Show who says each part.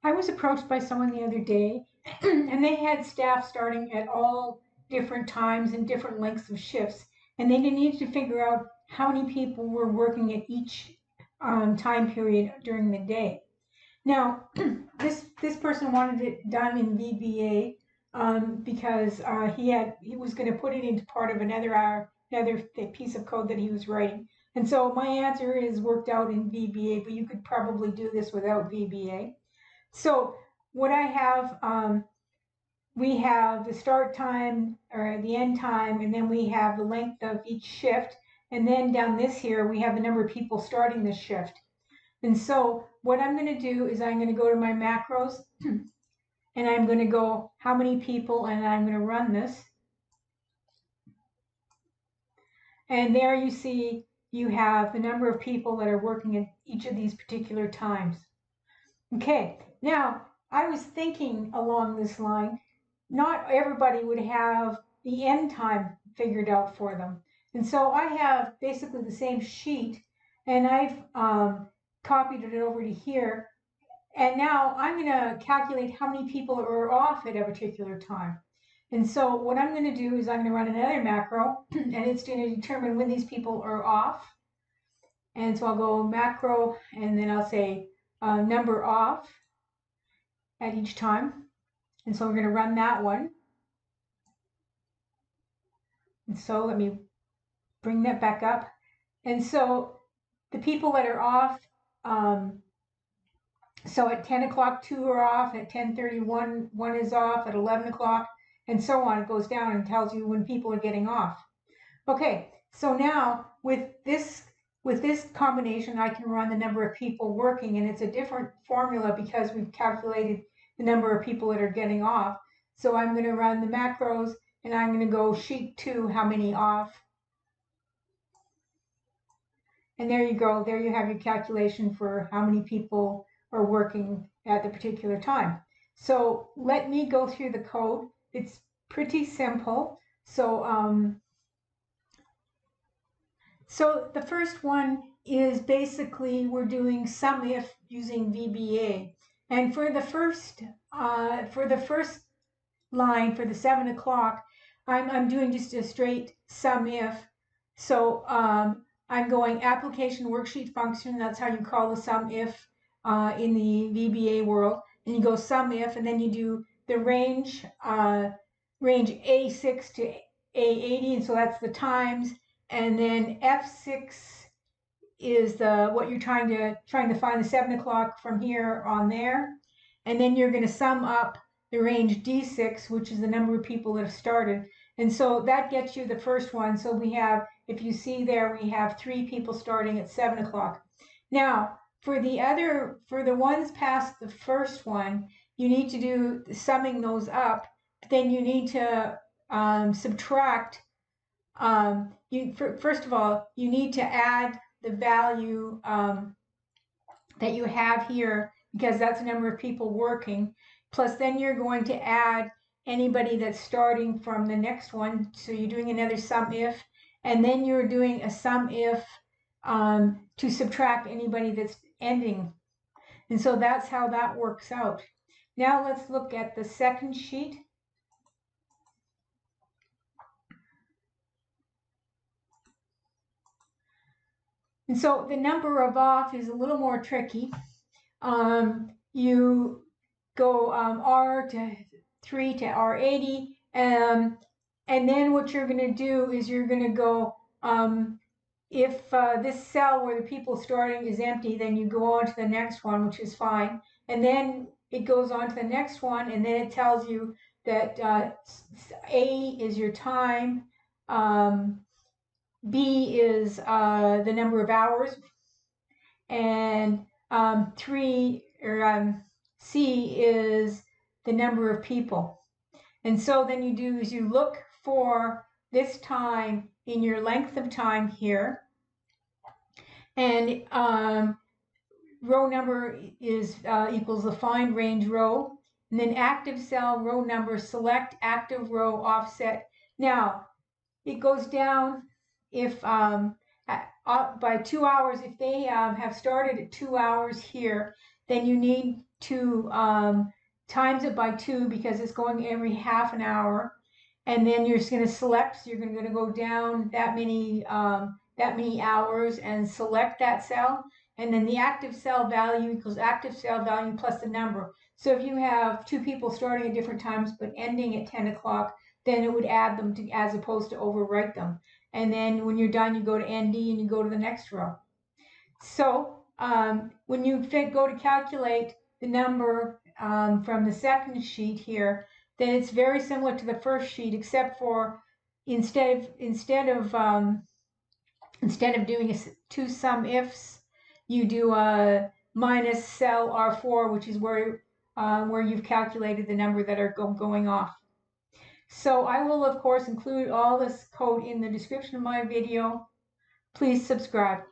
Speaker 1: I was approached by someone the other day, and they had staff starting at all different times and different lengths of shifts, and they needed to figure out how many people were working at each time period during the day. Now, this person wanted it done in VBA because he was going to put it into part of another piece of code that he was writing. And so my answer is worked out in VBA, but you could probably do this without VBA. So what I have, we have the start time or the end time, and then we have the length of each shift. And then down this here, we have the number of people starting the shift. And so what I'm going to do is I'm going to go to my macros and I'm going to go how many people, and I'm going to run this. And there you see you have the number of people that are working at each of these particular times. Okay, now I was thinking along this line, not everybody would have the end time figured out for them. And so I have basically the same sheet, and I've copied it over to here. And now I'm going to calculate how many people are off at a particular time. And so what I'm going to do is I'm going to run another macro, and it's going to determine when these people are off. And so I'll go macro, and then I'll say number off at each time. And so we're going to run that one. And so let me bring that back up. And so the people that are off, so at 10 o'clock, 2 are off. At 10:31, 1 is off. At 11 o'clock, and so on. It goes down and tells you when people are getting off. Okay, so now with this combination, I can run the number of people working, and it's a different formula because we've calculated the number of people that are getting off. So I'm going to run the macros, and I'm going to go sheet 2, how many off. And there you go. There you have your calculation for how many people are working at the particular time. So let me go through the code. It's pretty simple. So so the first one is basically we're doing SumIf using VBA. And for the first line, for the 7 o'clock, I'm doing just a straight SumIf. So I'm going application worksheet function. That's how you call the SumIf in the VBA world. And you go SumIf, and then you do the range A6 to A80, and so that's the times. And then F6 is what you're trying to find, the 7 o'clock from here on there. And then you're going to sum up the range D6, which is the number of people that have started. And so that gets you the first one. So we have, if you see there, we have 3 people starting at 7 o'clock. Now, for the ones past the first one, you need to do summing those up. Then you need to subtract. First of all, you need to add the value that you have here, because that's the number of people working. Plus, then you're going to add anybody that's starting from the next one. So you're doing another SumIf, and then you're doing a SumIf to subtract anybody that's ending. And so that's how that works out. Now let's look at the second sheet. And so the number of off is a little more tricky. You go R to 3 to R80, and then what you're going to do is you're going to go, if this cell where the people starting is empty, then you go on to the next one, which is fine. And then it goes on to the next one, and then it tells you that A is your time, B is the number of hours, and C is the number of people. And so then you do is you look for this time in your length of time here, and row number is equals the find range row, and then active cell row number, select active row offset. Now it goes down if by 2 hours, if they have started at 2 hours here, then you need to times it by 2 because it's going every half an hour, and then you're just going to select. So you're going to go down that many hours and select that cell, and then the active cell value equals active cell value plus the number. So if you have 2 people starting at different times but ending at 10 o'clock, then it would add them to, as opposed to overwrite them. And then when you're done, you go to ND and you go to the next row. So when you go to calculate the number from the second sheet here, then it's very similar to the first sheet, except for instead of doing 2 SumIfs, you do a minus cell R4, which is where you've calculated the number that are going off. So I will, of course, include all this code in the description of my video. Please subscribe.